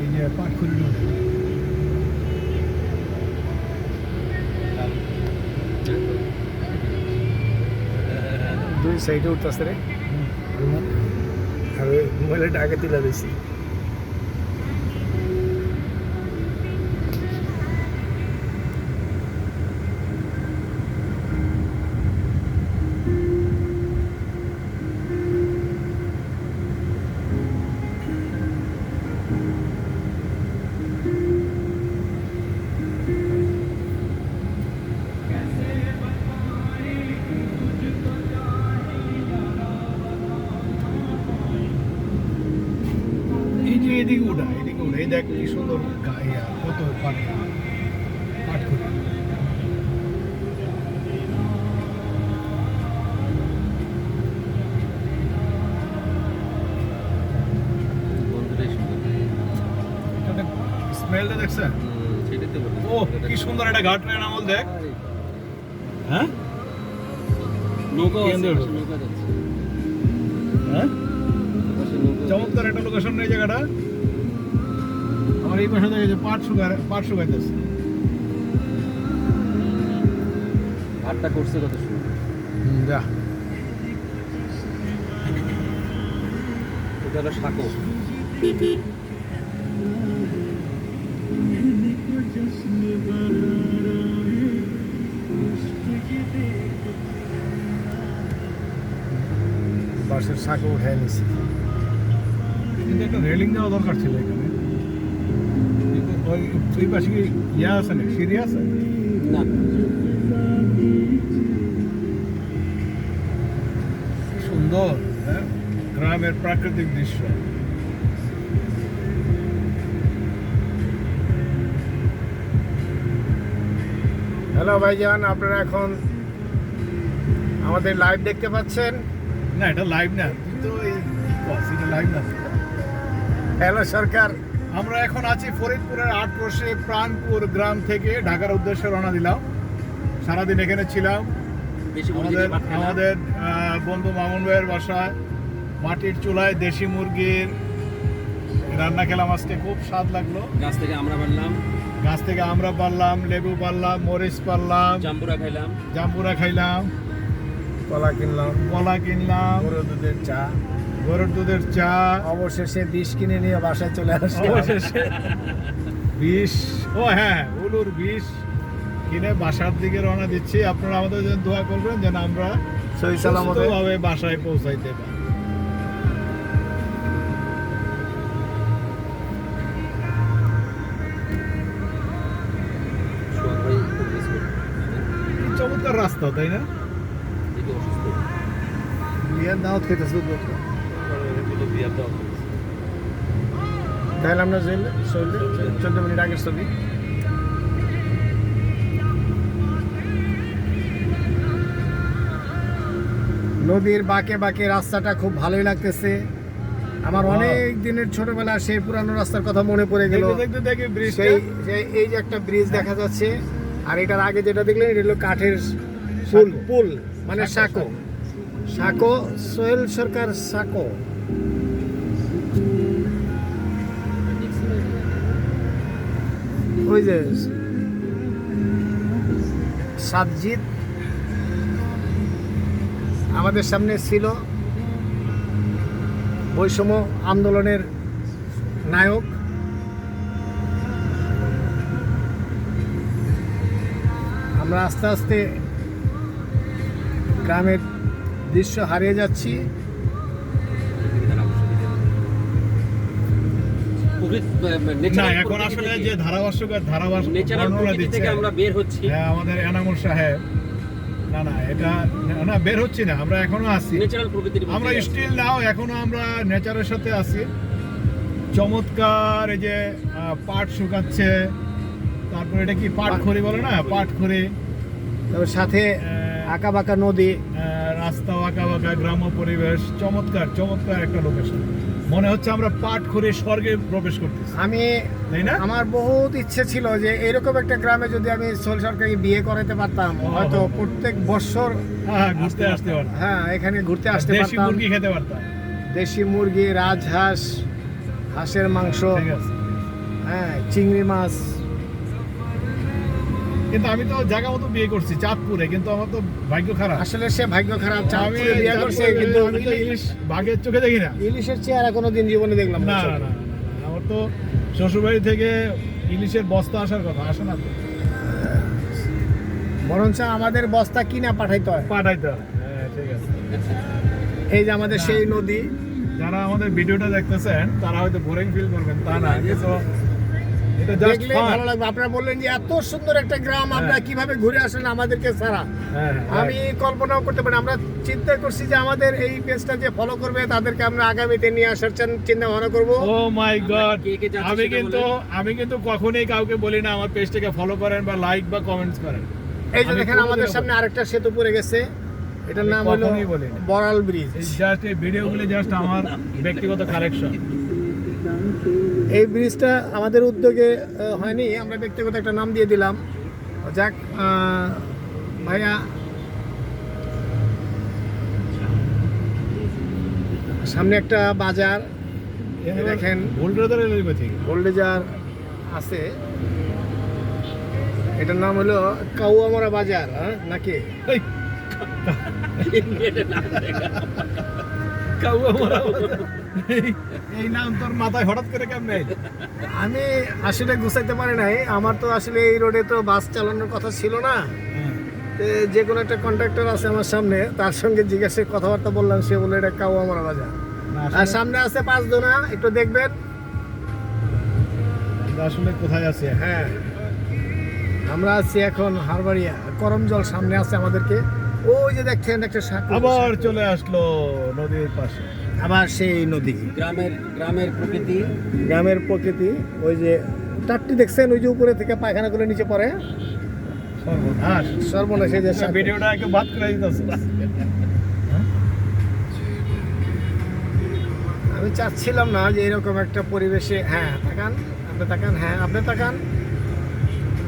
এই যে পাটখড়ি নদী। দুই সাইডে উঠতেছে রে আর ওই মোবাইলটা আগে তুলে দিয়েছি। এই যে এদিকে উঠা এই দেখ কি সুন্দর কত পাটখড়ি। স্মেলটা দেখছেন? ও কি সুন্দর একটা ঘাট রে আমল দেখ। হ্যাঁ হ্যাঁ চমৎকার একটা লোকেশন এই জায়গাটা। আমার এই পাশে দেখে যে পাট শুকাইতেছে। ঘাটটা করছে কত সুন্দর। যা এটা হলো সাঁকো। বাসের সাঁকো উঠে নিছি। কিন্তু একটা রেলিং দেওয়া দরকার ছিল এখানে। ওই পাশে কি ইয়া আছে না, সিঁড়ি আছে? না সুন্দর হ্যাঁ? গ্রামের প্রাকৃতিক দৃশ্য। হ্যালো ভাইজান, আপনারা এখন আমাদের লাইভ দেখতে পাচ্ছেন। না এটা লাইভ না, কিন্তু এটা লাইভ না। হ্যালো সরকার, আমরা এখন আছি ফরিদপুরের আটরশে প্রাণপুর গ্রাম থেকে ঢাকার উদ্দেশ্যে রওনা দিলাম। সারাদিন এখানে ছিলাম। আমাদের বন্ধু মামুন ভাইয়ের বাসায় মাটির চুলায় দেশি মুরগির রান্না খেলাম আজকে, খুব স্বাদ লাগলো। গাছ থেকে আমরা পারলাম, লেবু পারলাম, মরিচ পারলাম, জাম্বুরা খাইলাম, কলা কিনলাম, গরুর দুধের চা। অবশেষে বিষ কিনে নিয়ে বাসায় চলে আসলাম। অবশেষে বিষ, ও হ্যাঁ উলুর বিষ কিনে বাসার দিকে রওনা দিচ্ছি। আপনারা আমাদের জন্য দোয়া করবেন যেন আমরা সহি সালামতে সুস্থভাবে বাসায় পৌঁছাইতে পারি। চমৎকার রাস্তা, তাই না? বিয়ার দাওয়াত খেতেছে তাহলে আমরা 14 মিনিট আগের ছবি। নদীর বাঁকে বাঁকে রাস্তাটা খুব ভালোই লাগতেছে আমার। অনেক দিনের ছোটবেলা সেই পুরানো রাস্তার কথা মনে পড়ে গেল। দেখি ব্রিজ, এই যে একটা ব্রিজ দেখা যাচ্ছে, আর এটার আগে যেটা দেখলেন এটা হলো কাঠের পুল, মানে সাঁকো। সোহেল সরকার সাঁকো। ওই যে সাবজিৎ আমাদের সামনে ছিল, বৈষম্য আন্দোলনের নায়ক। আমরা আস্তে আস্তে গ্রামের দৃশ্য হারিয়ে যাচ্ছি। না এখন আসলে যে আমরা বের হচ্ছি, হ্যাঁ আমাদের এনামুল সাহেব, না এটা না বের হচ্ছি না, আমরা এখনো আছি ন্যাচারাল প্রকৃতির মধ্যে। আমরা স্টিল নাও এখনো আমরা নেচারের সাথে আছি। চমৎকার এই যে পাট শুকাচ্ছে, তারপরে এটা কি পাটখড়ি বলে না, পাটখড়ি, তারপর সাথে আঁকা বাঁকা নদী, রাস্তা আঁকা বাঁকা, গ্রাম্য পরিবেশ, চমৎকার একটা লোকেশন। মনে হচ্ছে আমরা পাটখড়ি স্বর্গে প্রবেশ করতেছি। আমি তাই না? আমার বহুত ইচ্ছে ছিল যে এরকম একটা গ্রামে যদি আমি সোহেল সরকারকে বিয়ে করাতে পারতাম, হয়তো প্রত্যেক বছর ঘুরতে আসতে পারতাম। হ্যাঁ এখানে ঘুরতে আসতে দেশি পারতাম। মুরগি খেতে পারতাম। দেশি মুরগি, রাজহাঁস, হাঁসের মাংস, ঠিক আছে। হ্যাঁ চিংড়ি মাছ। কিন্তু আমি তো জায়গা মতো বিয়ে করছি চাঁদপুরে, কিন্তু আমার তো ভাগ্য খারাপ। আসলে সে ভাগ্য খারাপ, আমি চাঁদপুরে বিয়ে করছে কিন্তু আমি তো ইলিশ ভাগের চোখে দেখি না। ইলিশের চেহারা কোনোদিন জীবনে দেখলাম না না। না না, আমার তো শ্বশুরবাড়ি থেকে ইলিশের বস্তা আসার কথা, আসে না তো। বরঞ্চ আমাদের বস্তা কিনা পাঠাইতে হয়। পাঠাইতে হবে। হ্যাঁ ঠিক আছে। এই যে আমাদের সেই নদী, যারা আমাদের ভিডিওটা দেখতেছেন তারা হয়তো বোরিং ফিল করবেন, তা না, কিন্তু এটা জাস্ট দেখলে ভালো লাগবে। আপনারা বললেন যে এত সুন্দর একটা গ্রাম আপনারা কিভাবে ঘুরে আসেন আমাদেরকে ছাড়া। আমি কল্পনাও করতে পারি। আমরা চিন্তা করছি যে আমাদের এই পেজটা যে ফলো করবে তাদেরকে আমরা আগামীতে নিয়ে আসার চিন্তা ভাবনা করবো। ও মাই গড, কে কে যাচ্ছে আমি সেটা কিন্তু আমি কিন্তু কখনোই কাউকে বলি না আমার পেজটাকে ফলো করেন বা লাইক বা কমেন্টস করেন। এই যে আমি দেখেন আমাদের কোনোদিনও সামনে আরেকটা সেতু পড়ে গেছে, এটার আমি নাম হলো কখনোই বলিনি। বড়াল ব্রিজ। জাস্ট এই ভিডিওগুলো জাস্ট আমার ব্যক্তিগত কালেকশন। এই ব্রিজটা আমাদের উদ্যোগে হয়নি, আমরা ব্যক্তিগত একটা নাম দিয়ে দিলাম। যাক ভাইয়া, সামনে একটা বাজার দেখেন, ভোল্ডার রেলওয়ে থেকে গোল্ডেজার আছে। এটার নাম হলো কাউয়ামারা বাজার, হ্যাঁ নাকি? এই, কাউয়া মারা এই নাম তোর মাথায় হঠাৎ করে কেমনে এলো? আমি আসলে গুছাইতে পারি নাই। আমার তো আসলে এই রোডে তো বাস চালানোর কথা ছিল না। তো যে কোনো একটা কন্ট্রাক্টর আছে আমার সামনে, তার সঙ্গে জিজ্ঞাসা কথাবার্তা বললাম, সে বলে এটা কাউয়ামারা বাজার। না, আর আসলে- সামনে আছে পাঁচদোনা, একটু দেখবেন। আসলে কোথায় আছি এখন? হ্যাঁ, আমরা আছি এখন হারবাড়িয়া, করমজল সামনে আছে আমাদেরকে। ওই যে দেখছেন একটা সাঁকো, আবার চলে আসলো নদীর পাশে। আবার সেই নদী, গ্রামের প্রকৃতি। গ্রামের প্রকৃতি। ওই যে টাটটি দেখছেন, ওই যে উপরে থেকে পায়খানা করে নিচে পড়ে, সর্বনাশ। সর্বনাশ। এই যে সাঁকো। ভিডিওটা একটু বাদ করে দিতেছে। আমি চাচ্ছিলাম না যে এরকম একটা পরিবেশে। হ্যাঁ তাকান, আপনি তাকান, হ্যাঁ আপনি তাকান,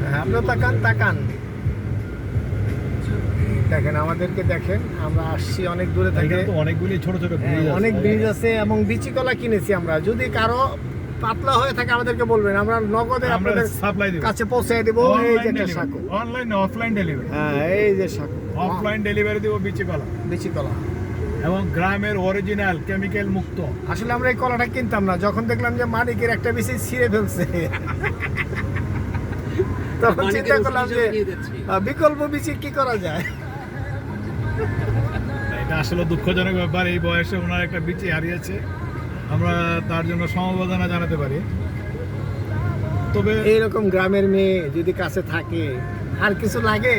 হ্যাঁ আপনি তাকান, তাকান। দেখেন আমাদেরকে দেখেন, আমরা আসছি অনেক দূরে থেকে। এখানে তো অনেকগুলি ছোট ছোট হ্যাঁ, ব্রিজ আছে। অনেক ব্রিজ আছে এবং বিচি কলা কিনেছি আমরা। যদি কারো পাতলা হয়ে থাকে আমাদেরকে বলবেন, আমরা নগদে আমরা আপনাদের সাপ্লাই দেব। কাছে পৌঁছে দেব। এই যে একটা সাঁকো, অনলাইন অফলাইন ডেলিভারি। হ্যাঁ এই যে সাঁকো, অফলাইন ডেলিভারি দেব বিচি কলা, বিচি কলা। এবং গ্রামের অরিজিনাল কেমিক্যাল মুক্ত। আসলে আমরা এই কলাটা কিনতাম না, যখন দেখলাম যে মালিকের একটা বিচি ছিঁড়ে ফেলছে তখন চিন্তা করলাম যে বিকল্প বিচি কি করা যায়। এটা আসলে দুঃখজনক ব্যাপার, এই বয়সে ওনার একটা বিচি হারিয়েছে। আমরা তার জন্য সমবেদনা জানাতে পারি। তবে এইরকম গ্রামের মেয়ে যদি কাছে থাকে, আর কিছু লাগে?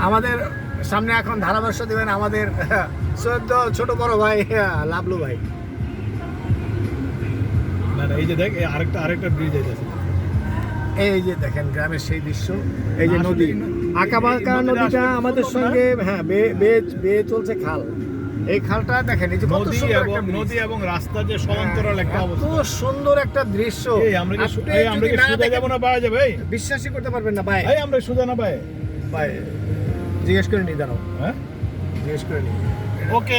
আমাদের সামনে এখন ধারাভাষ্য দেবেন আমাদের সদ্য ছোট বড় ভাই লাবলু ভাই। না না, এই যে দেখ, এই আরেকটা ব্রিজ আছে। এই যে দেখেন গ্রামের সেই দৃশ্য, এই যে আসলে নদী, এই আঁকাবাঁকা নদীটা নদীটা আসলে আমাদের সুন্দর না? সঙ্গে, হ্যাঁ বেয়ে চলছে খাল। এই খালটা দেখেন, এই যে কত নদী সুন্দর এবং একটা ব্রিজ। নদী এবং রাস্তা যে সমান্তরাল একটা এত অবস্থা। সুন্দর একটা দৃশ্য, এই আমরা কি আপনি আমরা যদি কি না সুজা দেখেন, যাব না পাওয়া যাবে? বিশ্বাসই করতে পারবেন না ভাই। এই আমরা সুজা না পাই? ভাই জিজ্ঞেস করে নি, দাঁড়াও হ্যাঁ, জিজ্ঞেস করে নি। ওকে।